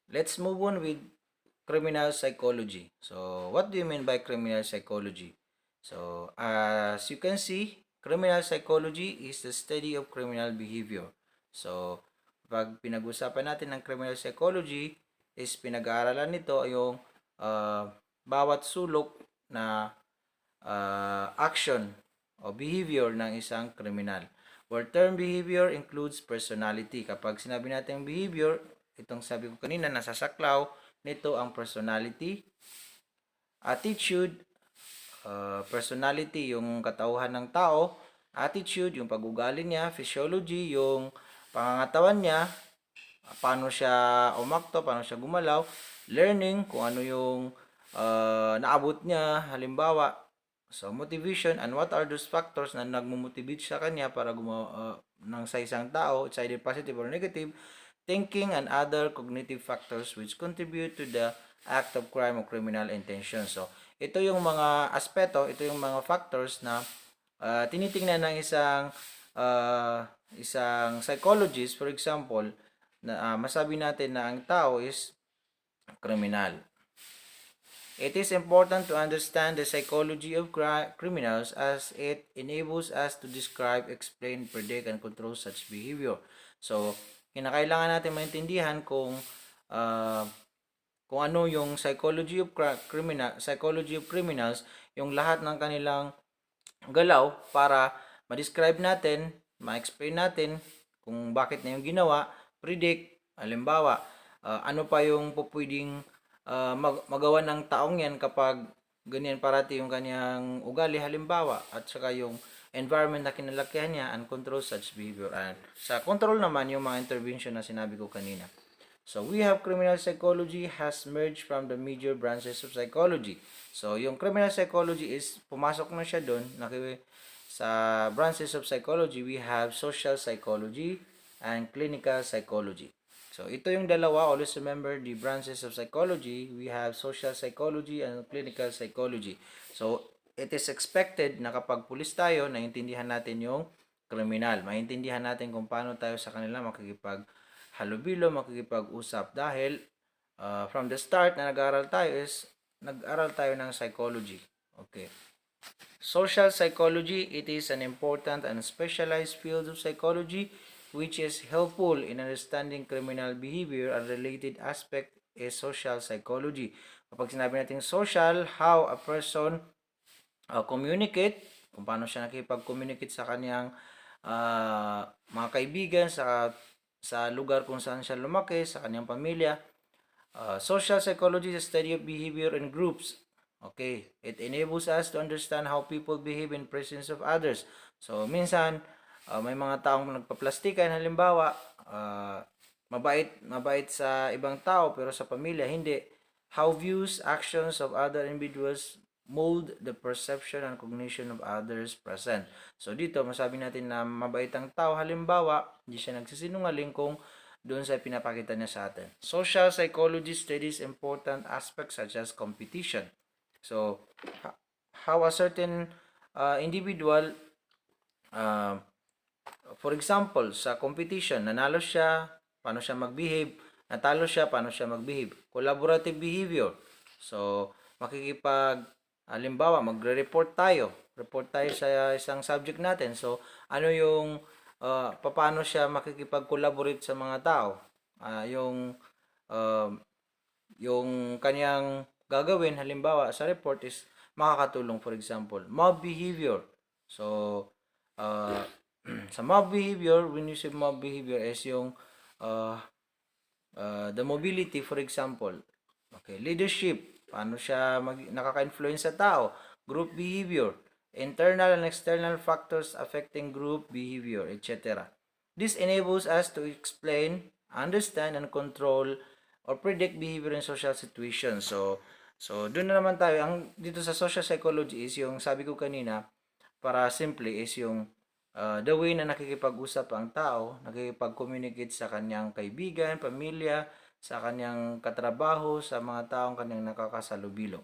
let's move on with criminal psychology. So, what do you mean by criminal psychology? So, as you can see, criminal psychology is the study of criminal behavior. So, pag pinag-usapan natin ng criminal psychology, is pinag-aaralan nito yung bawat sulok na action o behavior ng isang kriminal. Where term behavior includes personality. Kapag sinabi natin behavior, itong sabi ko kanina, nasa saklaw, nito ang personality, attitude, personality, yung katauhan ng tao, attitude, yung pag-ugali niya, physiology, yung pangangatawan niya, paano siya umakto, paano siya gumalaw, learning, kung ano yung naabot niya, halimbawa, so motivation, and what are those factors na nagmo-motivate sa kanya para gumawa ng sa isang tao, it's either positive or negative, thinking and other cognitive factors which contribute to the act of crime or criminal intention. So, ito yung mga aspeto, ito yung mga factors na tinitingnan ng isang psychologist, for example, na masabi natin na ang tao is kriminal. It is important to understand the psychology of criminals as it enables us to describe, explain, predict, and control such behavior. So, kinakailangan natin maintindihan uh, kung ano yung psychology of criminals, yung lahat ng kanilang galaw para ma-describe natin, ma-explain natin kung bakit na yung ginawa, predict, halimbawa, ano pa yung pupwedeng magawa ng taong yan kapag ganyan parati yung kanyang ugali, halimbawa, at saka yung environment na kinalakihan niya and control such behavior. And sa control naman, yung mga intervention na sinabi ko kanina. So, we have criminal psychology has merged from the major branches of psychology. So, yung criminal psychology is, pumasok na siya doon, sa branches of psychology, we have social psychology and clinical psychology. So, ito yung dalawa. Always remember the branches of psychology. We have social psychology and clinical psychology. So, it is expected na kapag pulis tayo, naintindihan natin yung kriminal. Maintindihan natin kung paano tayo sa kanila makikipaghalubilo, makikipag-usap. Dahil from the start na nag-aral tayo ng psychology. Okay. Social psychology, it is an important and specialized field of psychology which is helpful in understanding criminal behavior. And related aspect is social psychology. Kapag sinabi natin social, how a person communicate, kung paano siya nakipag-communicate sa kanyang mga kaibigan, sa lugar kung saan siya lumaki, sa kanyang pamilya. Social psychology is the study of behavior in groups. Okay, it enables us to understand how people behave in presence of others. So, minsan, may mga taong nagpaplastikan, halimbawa, mabait sa ibang tao, pero sa pamilya, hindi. How views, actions of other individuals mold the perception and cognition of others present. So, dito, masabi natin na mabait ang tao, halimbawa, hindi siya nagsisinungaling kung doon sa pinapakita niya sa atin. Social psychology studies important aspects such as competition. So, how a certain individual, for example, sa competition, nanalo siya, paano siya mag-behave, natalo siya, paano siya mag-behave. Collaborative behavior. So, halimbawa, report tayo sa isang subject natin. So, ano yung, paano siya makikipag-collaborate sa mga tao. Uh, yung kanyang gagawin, halimbawa, sa report is makakatulong, for example, mob behavior. So, sa mob behavior, when you say mob behavior is yung the mobility, for example. Okay, leadership, paano siya nakaka-influence sa tao. Group behavior, internal and external factors affecting group behavior, etc. This enables us to explain, understand, and control or predict behavior in social situations. So doon na naman tayo. Dito sa social psychology is yung sabi ko kanina, para simple is yung the way na nakikipag-usap ang tao, nakikipag-communicate sa kanyang kaibigan, pamilya, sa kanyang katrabaho, sa mga taong kanyang nakakasalubilo.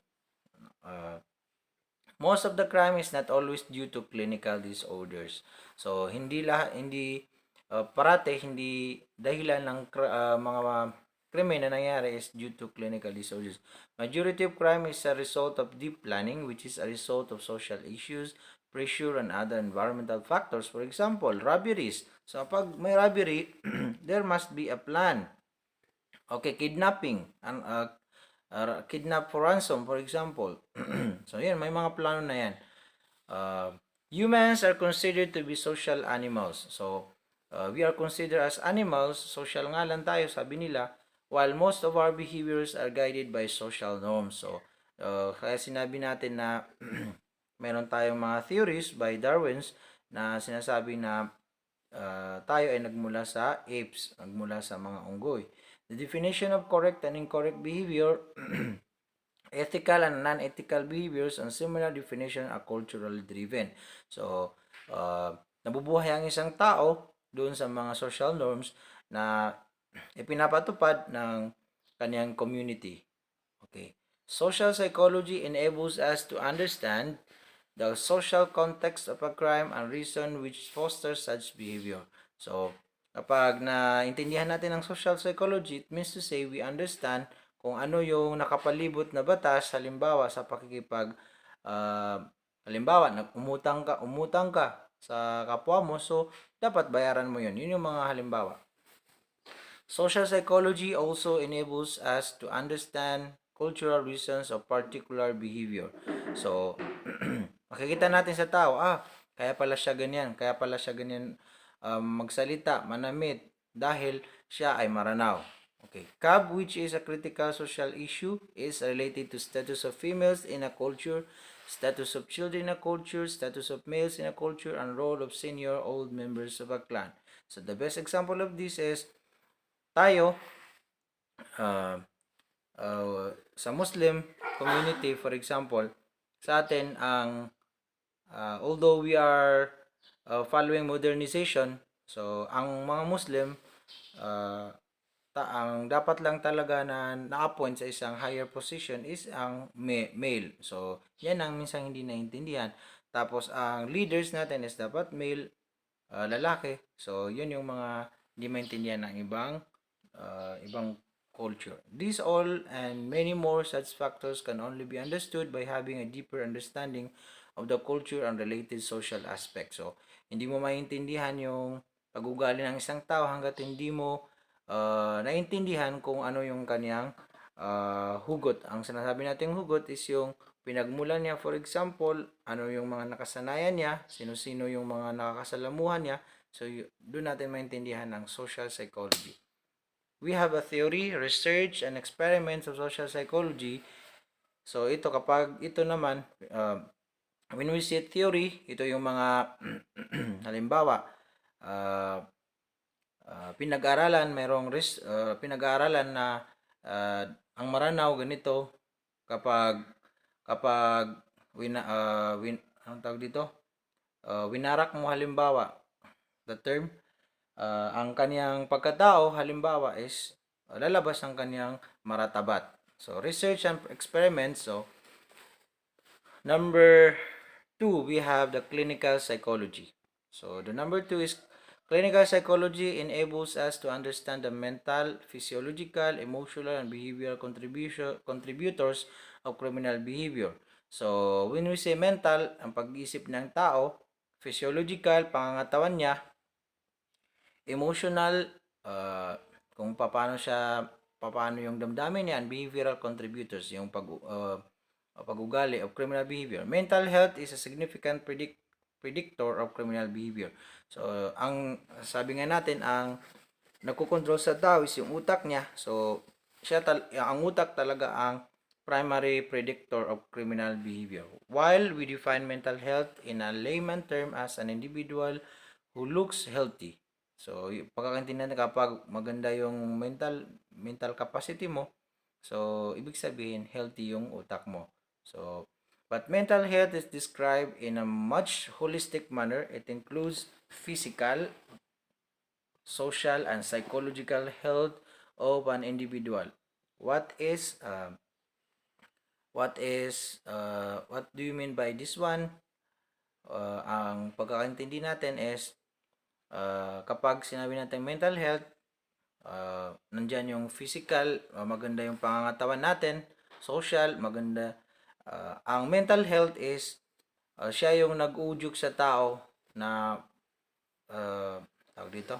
Most of the crime is not always due to clinical disorders. So hindi parate hindi dahilan ng mga krimen na nangyari is due to clinical disorders. Majority of crime is a result of deep planning, which is a result of social issues, pressure, and other environmental factors. For example, robberies. So, pag may robbery, there must be a plan. Okay, kidnapping. Kidnap for ransom, for example. So, yan, may mga plano na yan. Humans are considered to be social animals. So, we are considered as animals, social nga lang tayo, sabi nila, while most of our behaviors are guided by social norms. So, kaya sinabi natin na meron tayong mga theories by Darwin's na sinasabi na tayo ay nagmula sa apes, nagmula sa mga unggoy. The definition of correct and incorrect behavior ethical and non-ethical behaviors and similar definition are culturally driven. So, nabubuhay ang isang tao doon sa mga social norms na ipinapatupad ng kanyang community. Okay. Social psychology enables us to understand the social context of a crime and reason which fosters such behavior. So, kapag naintindihan natin ang social psychology, it means to say we understand kung ano yung nakapalibot na batas, halimbawa sa pakikipag halimbawa umutang ka sa kapwa mo, so dapat bayaran mo yun. Yun yung mga halimbawa. Social psychology also enables us to understand cultural reasons of particular behavior. So, makikita natin sa tao, kaya pala siya ganyan, magsalita, manamit, dahil siya ay Maranao. Okay. CAB, which is a critical social issue, is related to status of females in a culture, status of children in a culture, status of males in a culture, and role of senior old members of a clan. So the best example of this is tayo uh, sa Muslim community, for example, sa atin ang although we are following modernization, so ang mga Muslim ang dapat lang talaga na na-appoint sa isang higher position is ang male. So, yan ang minsan hindi naintindihan. Tapos, ang leaders natin is dapat male, lalaki. So, yun yung mga hindi maintindihan ng ibang culture. These all and many more such factors can only be understood by having a deeper understanding of the culture and related social aspects. So, hindi mo maintindihan yung pag-ugali ng isang tao hanggat hindi mo naintindihan kung ano yung kanyang hugot. Ang sinasabi nating hugot is yung pinagmulan niya, for example, ano yung mga nakasanayan niya, sino-sino yung mga nakakasalamuhan niya. So, doon natin maintindihan ang social psychology. We have a theory, research, and experiments of social psychology. So, ito kapag ito naman, when we say theory, ito yung mga halimbawa, pinag-aralan, pinag-aralan na ang Maranao ganito kapag anong tawag dito? Winarak mo halimbawa the term ang kaniyang pagkatao halimbawa is lalabas ang kaniyang maratabat. So research and experiments. So number 2 we have the clinical psychology. So the number 2 is clinical psychology enables us to understand the mental, physiological, emotional, and behavioral contributors of criminal behavior. So, when we say mental, ang pag-isip ng tao, physiological, pangangatawan niya, emotional, kung paano yung damdamin niya, and behavioral contributors, yung pag-ugali of criminal behavior. Mental health is a significant predictor of criminal behavior. So, ang sabi nga natin, ang nagkokontrol sa tao is yung utak niya. So, ang utak talaga ang primary predictor of criminal behavior. While we define mental health in a layman term as an individual who looks healthy. So, pagkakaintindihan kapag maganda yung mental capacity mo, so, ibig sabihin, healthy yung utak mo. So, but mental health is described in a much holistic manner. It includes physical, social, and psychological health of an individual. What do you mean by this one? Ang pagkakaintindi natin is kapag sinabi natin mental health, Nandyan yung physical, maganda yung pangangatawan natin. Social, maganda. Ang mental health is siya yung nag-uudyok sa tao na tawag dito.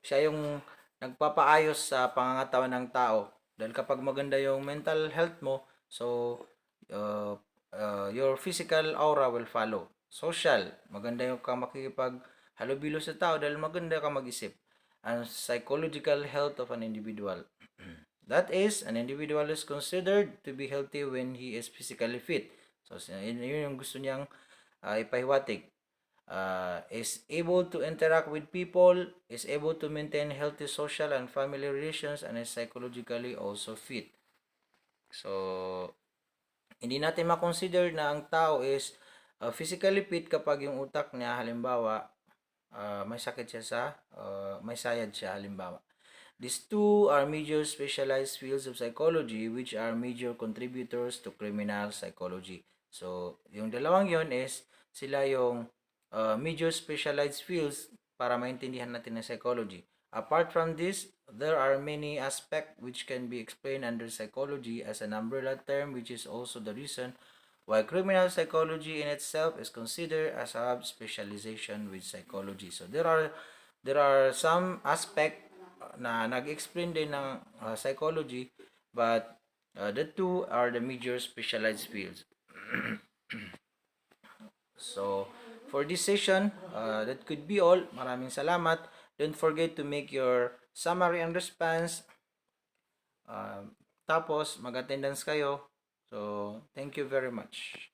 Siya yung nagpapaayos sa pangangatawan ng tao. Dahil kapag maganda yung mental health mo, so uh, your physical aura will follow. Social, maganda yung ka makikipag halubilo sa tao dahil maganda ka mag-isip. And psychological health of an individual. That is, an individual is considered to be healthy when he is physically fit. So, yun yung gusto niyang ipahiwatig. Is able to interact with people, is able to maintain healthy social and family relations, and is psychologically also fit. So, hindi natin makonsider na ang tao is physically fit kapag yung utak niya, halimbawa, may sakit siya may sayad siya, halimbawa. These two are major specialized fields of psychology which are major contributors to criminal psychology. So, yung dalawang yon is sila yung major specialized fields para maintindihan natin ng psychology. Apart from this, there are many aspects which can be explained under psychology as an umbrella term, which is also the reason why criminal psychology in itself is considered as a specialization with psychology. So there are some aspect na nag-explain din ng psychology, but the two are the major specialized fields. So for this session, that could be all. Maraming salamat. Don't forget to make your summary and response. Tapos mag-attendance kayo. So thank you very much.